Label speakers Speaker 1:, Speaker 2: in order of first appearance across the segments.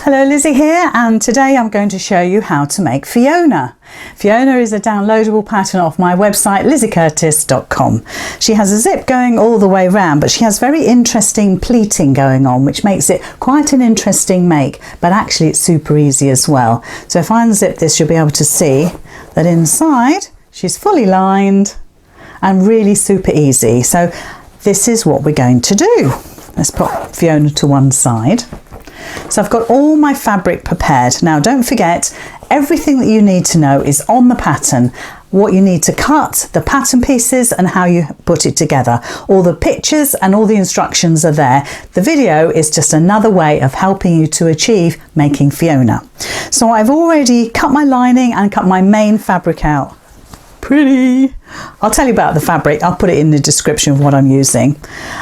Speaker 1: Hello, Lizzie here, and today I'm going to show you how to make Fiona. Fiona is a downloadable pattern off my website lizzycurtis.com. She has a zip going all the way around, but she has very interesting pleating going on, which makes it quite an interesting make, but actually it's super easy as well. So if I unzip this, you'll be able to see that inside she's fully lined and really super easy. So this is what we're going to do. Let's put Fiona to one side. So I've got all my fabric prepared. Now don't forget, everything that you need to know is on the pattern. What you need to cut, the pattern pieces and how you put it together. All the pictures and all the instructions are there. The video is just another way of helping you to achieve making Fiona. So I've already cut my lining and cut my main fabric out. Pretty. I'll tell you about the fabric. I'll put it in the description of what I'm using.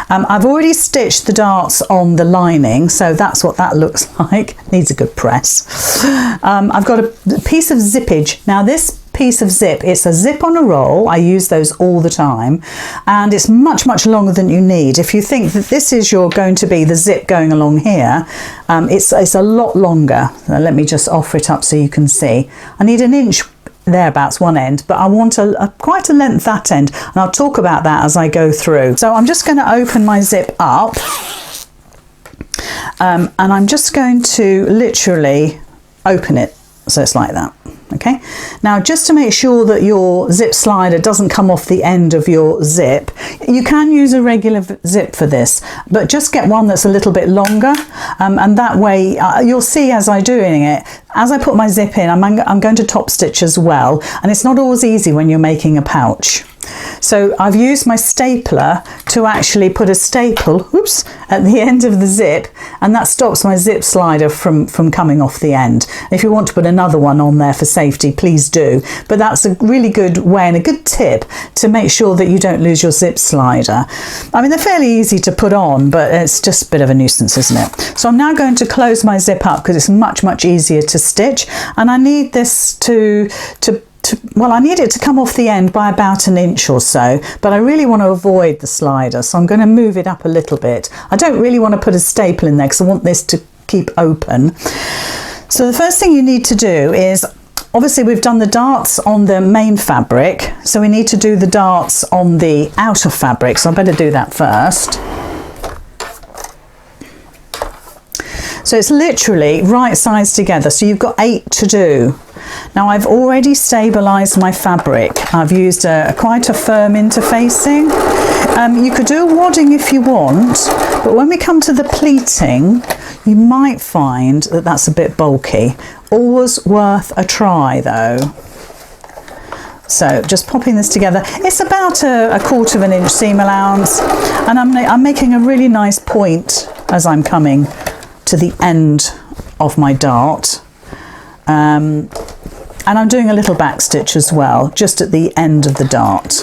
Speaker 1: I've already stitched the darts on the lining, so that's what that looks like. Needs a good press. I've got a piece of zippage. Now this piece of zip, it's a zip on a roll. I use those all the time, and it's much longer than you need. If you think that this is going to be the zip going along here, it's a lot longer. Let me just offer it up so you can see. I need an inch thereabouts one end, but I want quite a length that end, and I'll talk about that as I go through. So I'm just going to open my zip up, and I'm just going to literally open it so it's like that. Okay, now just to make sure that your zip slider doesn't come off the end of your zip, you can use a regular zip for this, but just get one that's a little bit longer, and that way you'll see as I'm doing it, as I put my zip in, I'm going to top stitch as well, and it's not always easy when you're making a pouch. So I've used my stapler to actually put a staple, oops, at the end of the zip, and that stops my zip slider from coming off the end. If you want to put another one on there for safety, please do, but that's a really good way and a good tip to make sure that you don't lose your zip slider. I mean, they're fairly easy to put on, but it's just a bit of a nuisance, isn't it? So I'm now going to close my zip up because it's much easier to stitch, and I need this well, I need it to come off the end by about an inch or so, but I really want to avoid the slider, so I'm going to move it up a little bit. I don't really want to put a staple in there because I want this to keep open. So the first thing you need to do is, obviously we've done the darts on the main fabric, so we need to do the darts on the outer fabric, so I better do that first. So it's literally right sides together, so you've got 8 to do. Now I've already stabilised my fabric. I've used quite a firm interfacing. You could do a wadding if you want, but when we come to the pleating, you might find that that's a bit bulky. Always worth a try though. So just popping this together, it's about a 1/4 inch seam allowance, and I'm making a really nice point as I'm coming to the end of my dart. And I'm doing a little back stitch as well, just at the end of the dart.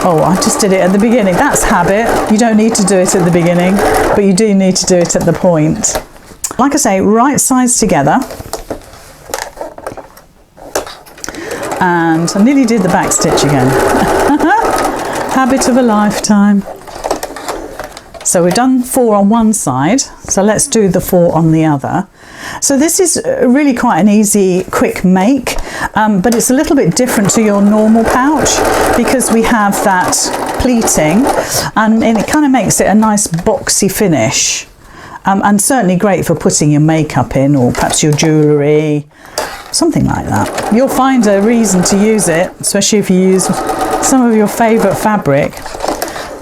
Speaker 1: Oh, I just did it at the beginning. That's habit. You don't need to do it at the beginning, but you do need to do it at the point. Like I say, right sides together. And I nearly did the back stitch again. Habit of a lifetime. So we've done 4 on one side, so let's do the 4 on the other. So this is really quite an easy, quick make, but it's a little bit different to your normal pouch because we have that pleating, and it kind of makes it a nice boxy finish, and certainly great for putting your makeup in, or perhaps your jewellery, something like that. You'll find a reason to use it, especially if you use some of your favourite fabric.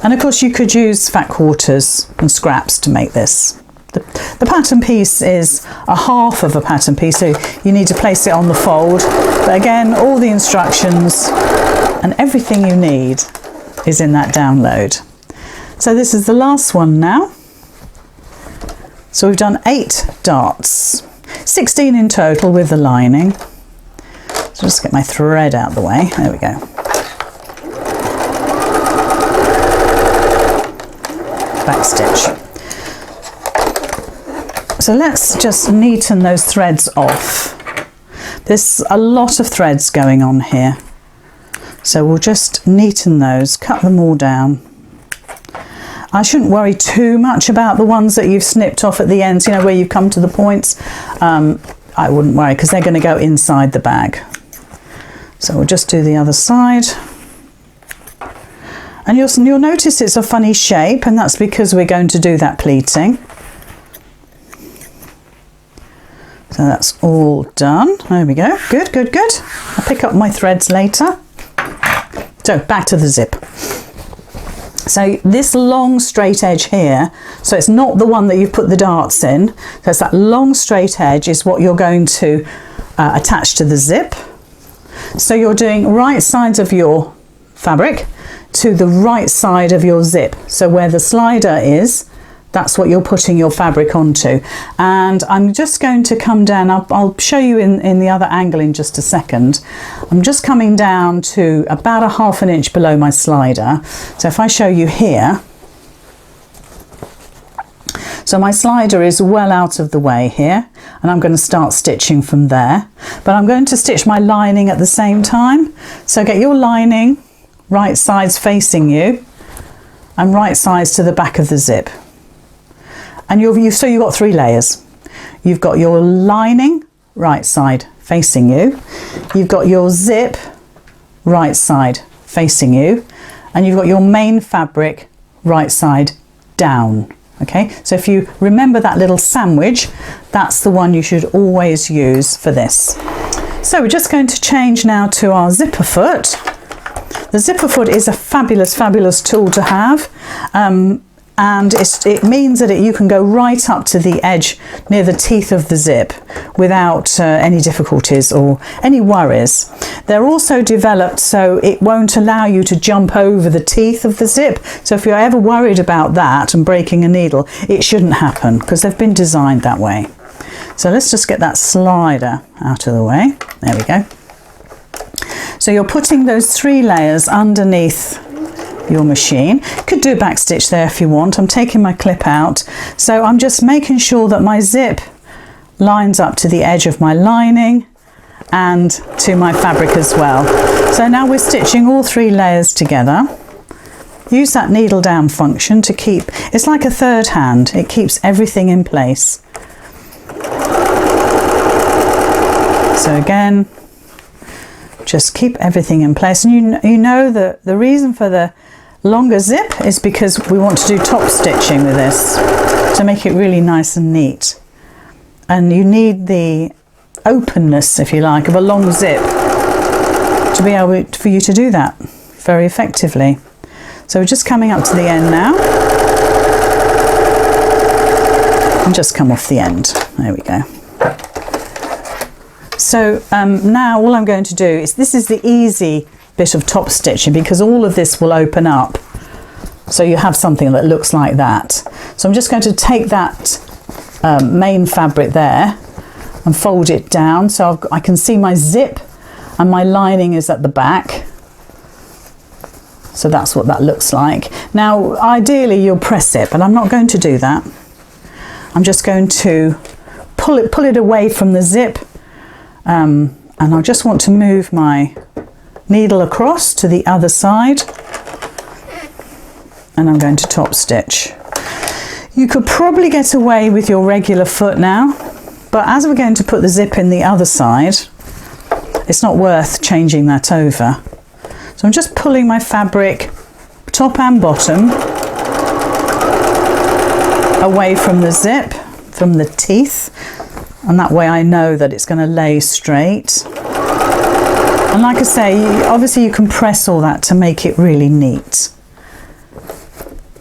Speaker 1: And of course you could use fat quarters and scraps to make this. The pattern piece is a half of a pattern piece, so you need to place it on the fold. But again, all the instructions and everything you need is in that download. So this is the last one now. So we've done 8 darts, 16 in total with the lining. So just get my thread out of the way. There we go. Back stitch. So let's just neaten those threads off. There's a lot of threads going on here, so we'll just neaten those, cut them all down. I shouldn't worry too much about the ones that you've snipped off at the ends, you know, where you've come to the points. I wouldn't worry because they're going to go inside the bag. So we'll just do the other side. And you'll notice it's a funny shape, and that's because we're going to do that pleating. So that's all done. There we go. Good, good, good. I'll pick up my threads later. So back to the zip. So this long straight edge here, so it's not the one that you've put the darts in. So it's that long straight edge is what you're going to attach to the zip. So you're doing right sides of your fabric to the right side of your zip. So where the slider is, that's what you're putting your fabric onto. And I'm just going to come down, I'll show you in the other angle in just a second. I'm just coming down to about a ½ an inch below my slider. So if I show you here, so my slider is well out of the way here, and I'm going to start stitching from there. But I'm going to stitch my lining at the same time. So get your lining right sides facing you and right sides to the back of the zip. And so you've got 3 layers. You've got your lining right side facing you, you've got your zip right side facing you, and you've got your main fabric right side down. Okay, so if you remember that little sandwich, that's the one you should always use for this. So we're just going to change now to our zipper foot. The zipper foot is a fabulous, fabulous tool to have. And it means that you can go right up to the edge near the teeth of the zip without any difficulties or any worries. They're also developed so it won't allow you to jump over the teeth of the zip. So if you're ever worried about that and breaking a needle, it shouldn't happen because they've been designed that way. So let's just get that slider out of the way. There we go. So you're putting those 3 layers underneath your machine. You could do a back stitch there if you want. I'm taking my clip out, so I'm just making sure that my zip lines up to the edge of my lining and to my fabric as well. So now we're stitching all 3 layers together. Use that needle down function to keep, it's like a third hand, it keeps everything in place. So again, just keep everything in place. And you know that the reason for the longer zip is because we want to do top stitching with this to make it really nice and neat. And you need the openness, if you like, of a long zip to be able for you to do that very effectively. So we're just coming up to the end now. And just come off the end. There we go. So now all I'm going to do is, this is the easy bit of top stitching because all of this will open up. So you have something that looks like that. So I'm just going to take that main fabric there and fold it down so I can see my zip and my lining is at the back. So that's what that looks like. Now ideally you'll press it, but I'm not going to do that. I'm just going to pull it away from the zip. And I just want to move my needle across to the other side, and I'm going to top stitch. You could probably get away with your regular foot now, but as we're going to put the zip in the other side, it's not worth changing that over. So I'm just pulling my fabric top and bottom away from the zip, from the teeth, and that way I know that it's going to lay straight. And like I say, obviously you can press all that to make it really neat.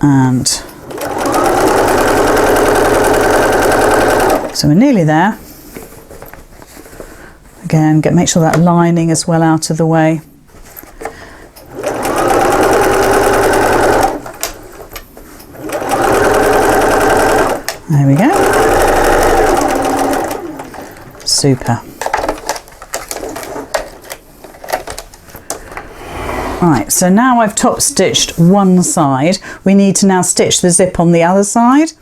Speaker 1: And so we're nearly there. Again, make sure that lining is well out of the way. There we go. Super. Right, so now I've top stitched one side, we need to now stitch the zip on the other side.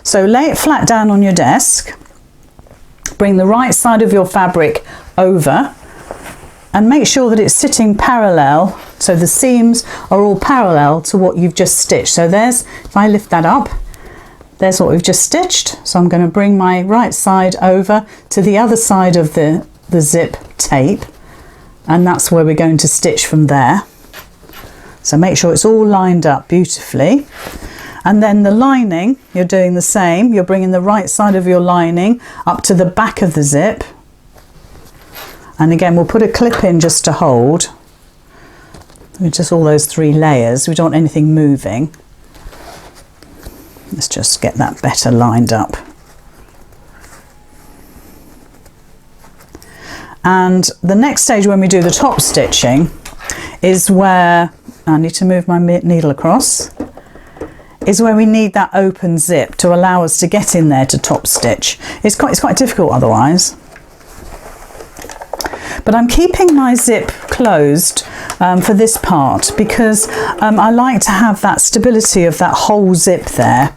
Speaker 1: So lay it flat down on your desk, bring the right side of your fabric over and make sure that it's sitting parallel, so the seams are all parallel to what you've just stitched. So there's, if I lift that up, there's what we've just stitched. So I'm going to bring my right side over to the other side of the zip tape, and that's where we're going to stitch from there. So make sure it's all lined up beautifully. And then the lining, you're doing the same. You're bringing the right side of your lining up to the back of the zip. And again, we'll put a clip in just to hold. Just all those 3 layers. We don't want anything moving. Let's just get that better lined up. And the next stage when we do the top stitching is where, I need to move my needle across, is where we need that open zip to allow us to get in there to top stitch. It's quite difficult otherwise. But I'm keeping my zip closed for this part because I like to have that stability of that whole zip there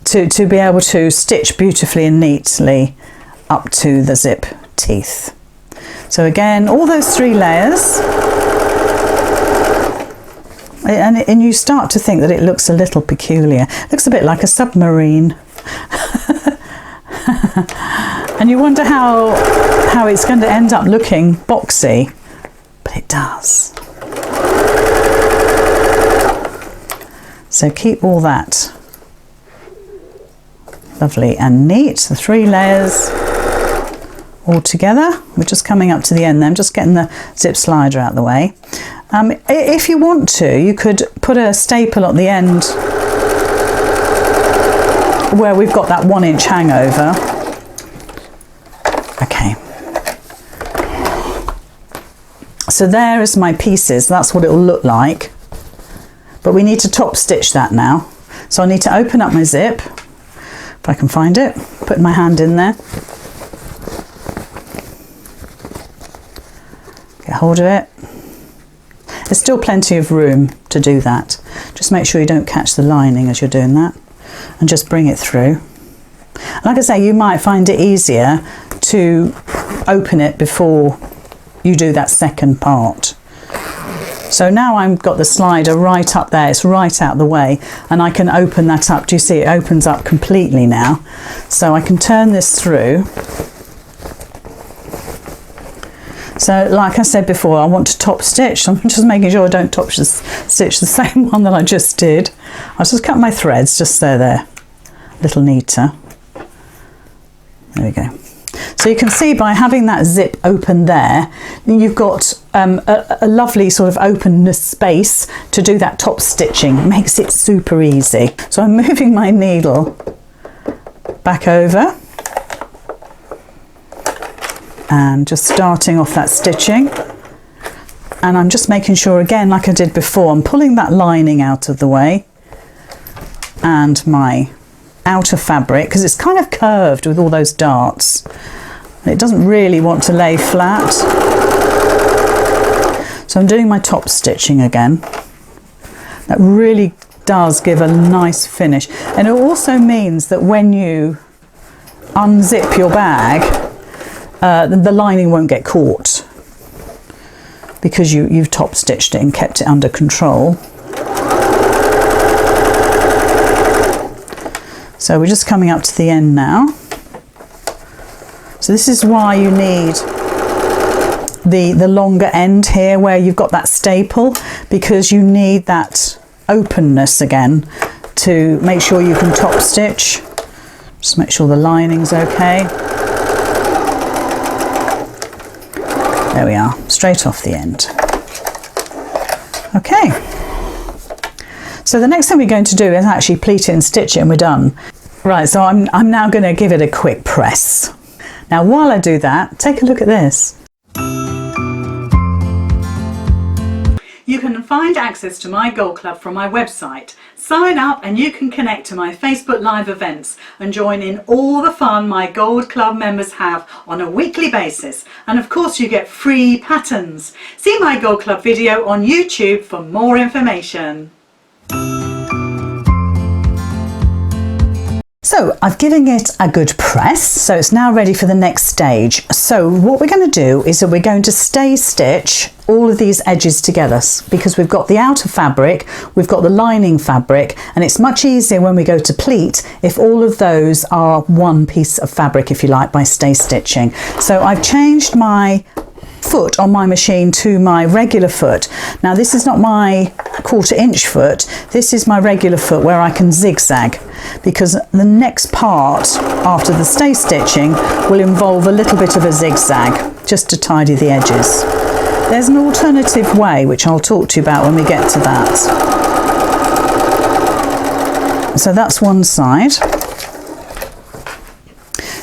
Speaker 1: to be able to stitch beautifully and neatly up to the zip teeth. So again, all those 3 layers, and you start to think that it looks a little peculiar. It looks a bit like a submarine. And you wonder how it's going to end up looking boxy, but it does. So keep all that lovely and neat, the 3 layers all together. We're just coming up to the end then, just getting the zip slider out of the way. If you want to, you could put a staple at the end where we've got that 1-inch hangover. Okay. So there is my pieces. That's what it will look like. But we need to top stitch that now. So I need to open up my zip, if I can find it, put my hand in there. Get hold of it. There's still plenty of room to do that. Just make sure you don't catch the lining as you're doing that, and just bring it through. Like I say, you might find it easier to open it before you do that second part. So now I've got the slider right up there, it's right out the way, and I can open that up. Do you see it opens up completely now? So I can turn this through. So like I said before, I want to top stitch. I'm just making sure I don't top stitch the same one that I just did. I'll just cut my threads just so they're a little neater. There we go. So you can see by having that zip open there, you've got a lovely sort of openness space to do that top stitching. It makes it super easy. So I'm moving my needle back over and just starting off that stitching, and I'm just making sure again, like I did before, I'm pulling that lining out of the way and my outer fabric, because it's kind of curved with all those darts. It doesn't really want to lay flat. So I'm doing my top stitching again. That really does give a nice finish. And it also means that when you unzip your bag, the lining won't get caught because you've top stitched it and kept it under control. So we're just coming up to the end now. So this is why you need the longer end here where you've got that staple, because you need that openness again to make sure you can top stitch. Just make sure the lining's okay. There we are, straight off the end. Okay. So the next thing we're going to do is actually pleat it and stitch it, and we're done. Right, so I'm now going to give it a quick press. Now while I do that, take a look at this. You can find access to my Gold Club from my website. Sign up and you can connect to my Facebook Live events and join in all the fun my Gold Club members have on a weekly basis. And of course you get free patterns. See my Gold Club video on YouTube for more information. So So I've given it a good press, so it's now ready for the next stage. So what we're going to do is that we're going to stay stitch all of these edges together, because we've got the outer fabric, we've got the lining fabric, and it's much easier when we go to pleat if all of those are one piece of fabric, if you like, by stay stitching. So I've changed my foot on my machine to my regular foot. Now this is not my 1/4 inch foot, this is my regular foot where I can zigzag, because the next part after the stay stitching will involve a little bit of a zigzag just to tidy the edges. There's an alternative way which I'll talk to you about when we get to that. So that's one side.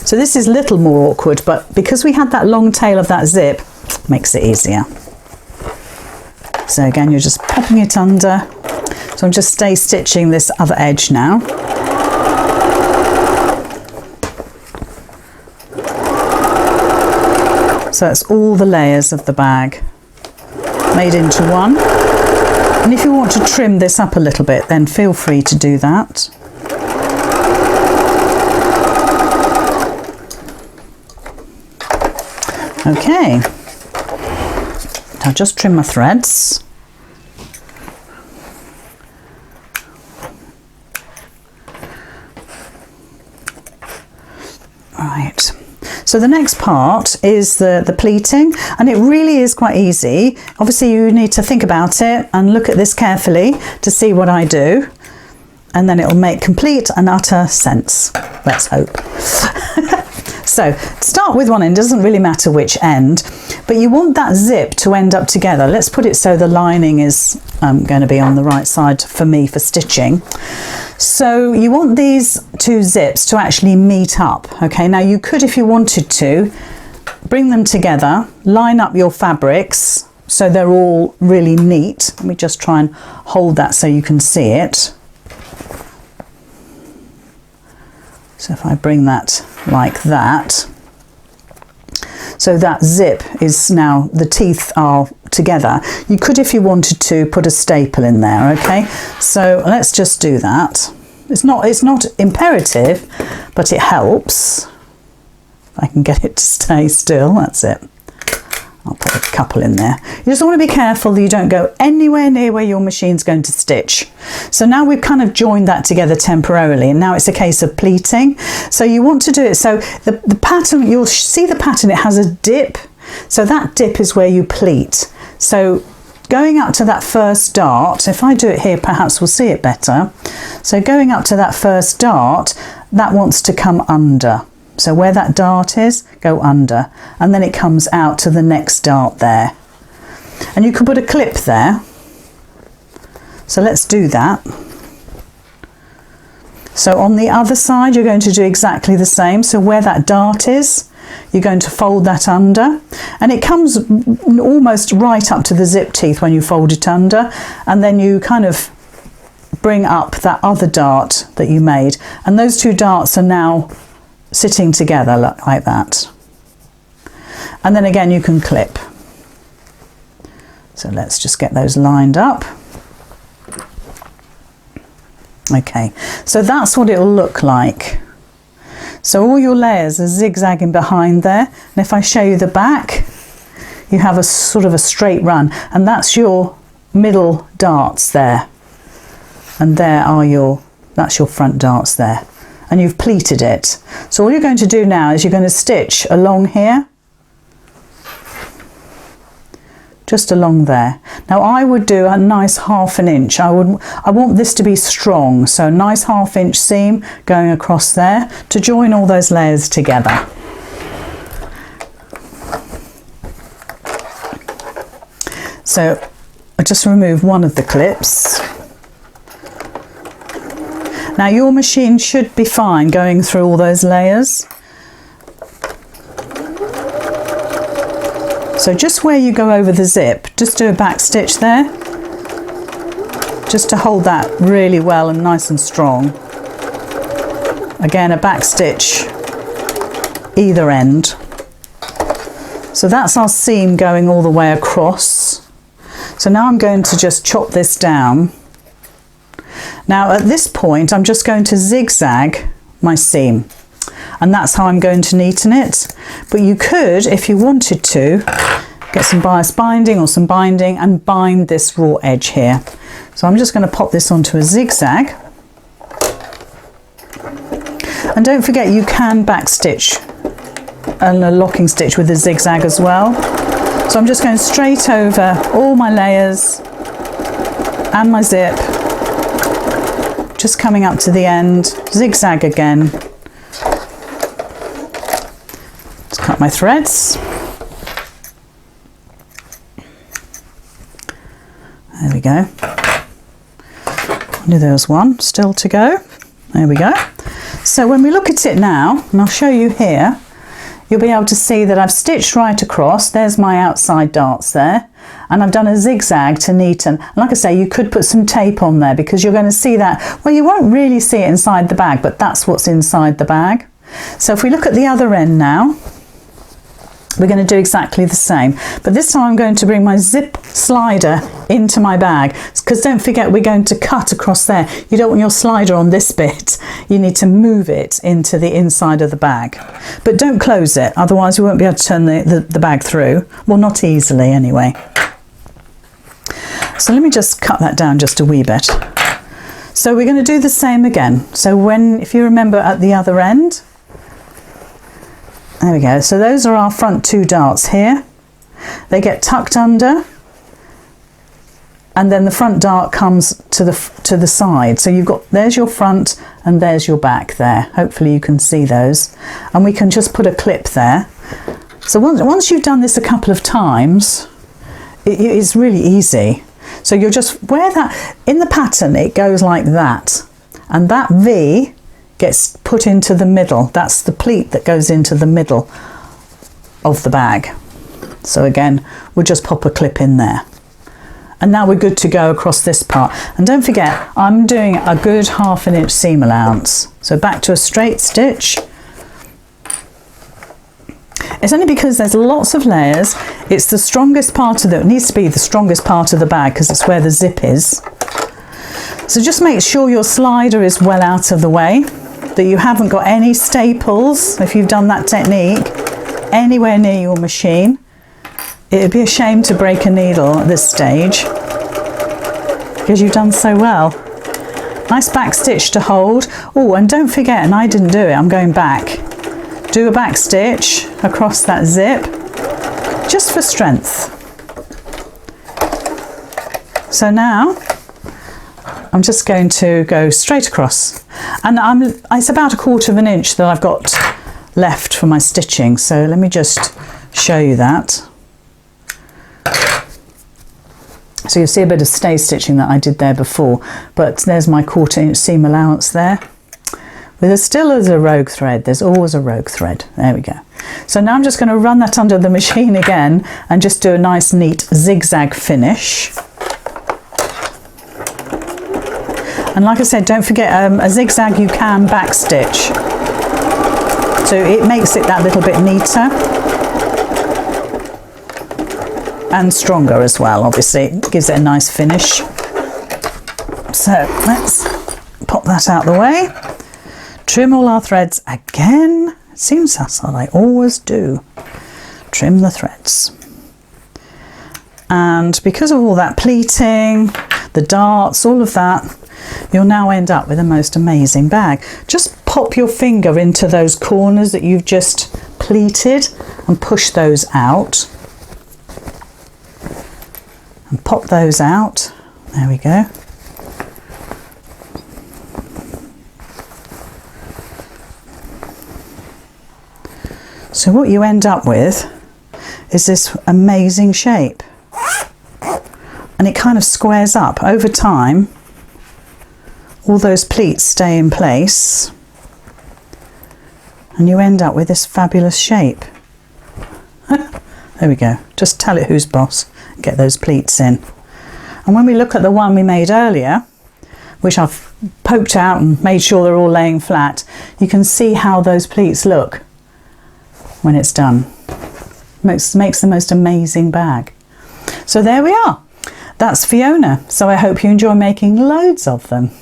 Speaker 1: So this is a little more awkward, but because we had that long tail of that zip, makes it easier. So again, you're just popping it under. So I'm just stay stitching this other edge now. So that's all the layers of the bag made into one. And if you want to trim this up a little bit, then feel free to do that. Okay, I'll just trim my threads. Right, so the next part is the pleating, and it really is quite easy. Obviously you need to think about it and look at this carefully to see what I do, and then it will make complete and utter sense, let's hope. So start with one end, doesn't really matter which end, but you want that zip to end up together. Let's put it so the lining is going to be on the right side for me for stitching. So you want these two zips to actually meet up. Okay, now you could, if you wanted to, bring them together, line up your fabrics so they're all really neat. Let me just try and hold that so you can see it. So if I bring that like that, so that zip is now, the teeth are together. You could, if you wanted to, put a staple in there. Okay, so let's just do that. It's not imperative, but it helps. If I can get it to stay still, that's it. I'll put a couple in there. You just want to be careful that you don't go anywhere near where your machine's going to stitch. So now we've kind of joined that together temporarily, and now it's a case of pleating. So you want to do it, so the pattern, you'll see the pattern, it has a dip. So that dip is where you pleat. So going up to that first dart, if I do it here, perhaps we'll see it better. So going up to that first dart, that wants to come under. So where that dart is, go under, and then it comes out to the next dart there. And you can put a clip there. So let's do that. So on the other side, you're going to do exactly the same. So where that dart is, you're going to fold that under, and it comes almost right up to the zip teeth when you fold it under, and then you kind of bring up that other dart that you made, and those two darts are now sitting together like that. And then again you can clip. So let's just get those lined up. Okay, so that's what it'll look like. So all your layers are zigzagging behind there, and if I show you the back, you have a sort of a straight run, and that's your middle darts there, and that's your front darts there. And you've pleated it. So all you're going to do now is you're going to stitch along here, just along there. Now I would do a nice 1/2 inch. I want this to be strong, so a nice 1/2 inch seam going across there to join all those layers together. So I just remove one of the clips. Now your machine should be fine going through all those layers. So just where you go over the zip, just do a back stitch there, just to hold that really well and nice and strong. Again, a back stitch either end. So that's our seam going all the way across. So now I'm going to just chop this down. Now at this point I'm just going to zigzag my seam. And that's how I'm going to neaten it. But you could, if you wanted to, get some bias binding or some binding and bind this raw edge here. So I'm just going to pop this onto a zigzag. And don't forget, you can backstitch and a locking stitch with a zigzag as well. So I'm just going straight over all my layers and my zip, just coming up to the end, zigzag again. Just cut my threads. There we go. There's one still to go. There we go. So when we look at it now, and I'll show you here, you'll be able to see that I've stitched right across. There's my outside darts there, and I've done a zigzag to neaten. And like I say, you could put some tape on there because you're going to see that. Well, you won't really see it inside the bag, but that's what's inside the bag. So if we look at the other end now, we're going to do exactly the same, but this time I'm going to bring my zip slider into my bag, because don't forget, we're going to cut across there. You don't want your slider on this bit. You need to move it into the inside of the bag, but don't close it, otherwise we won't be able to turn the bag through. Well, not easily anyway. So let me just cut that down just a wee bit. So we're going to do the same again. So if you remember at the other end, there we go. So those are our front two darts here. They get tucked under, and then the front dart comes to the side. So there's your front and there's your back there. Hopefully you can see those. And we can just put a clip there. So once you've done this a couple of times, it is really easy. So you'll just wear that in the pattern. It goes like that, and that V gets put into the middle. That's the pleat that goes into the middle of the bag. So again, we'll just pop a clip in there. And now we're good to go across this part. And don't forget, I'm doing a good 1/2 inch seam allowance. So back to a straight stitch. It's only because there's lots of layers. It's the strongest part of it needs to be the strongest part of the bag, because it's where the zip is. So just make sure your slider is well out of the way, that you haven't got any staples, if you've done that technique, anywhere near your machine. It would be a shame to break a needle at this stage, because you've done so well. Nice back stitch to hold. Oh, and don't forget, and I didn't do it, I'm going back. Do a back stitch across that zip, just for strength. So now I'm just going to go straight across, and it's about 1/4 inch that I've got left for my stitching. So let me just show you that. So you'll see a bit of stay stitching that I did there before, but there's my 1/4 inch seam allowance there. But there still is a rogue thread. There's always a rogue thread. There we go. So now I'm just going to run that under the machine again and just do a nice neat zigzag finish. And like I said, don't forget, a zigzag you can backstitch, so it makes it that little bit neater and stronger as well. Obviously, it gives it a nice finish. So let's pop that out the way. Trim all our threads again. It seems that's what I always do. Trim the threads. And because of all that pleating, the darts, all of that, you'll now end up with the most amazing bag. Just pop your finger into those corners that you've just pleated and push those out. And pop those out. There we go. So what you end up with is this amazing shape. And it kind of squares up over time. All those pleats stay in place, and you end up with this fabulous shape. There we go. Just tell it who's boss. Get those pleats in. And when we look at the one we made earlier, which I've poked out and made sure they're all laying flat, you can see how those pleats look when it's done. Makes the most amazing bag. So there we are. That's Fiona. So I hope you enjoy making loads of them.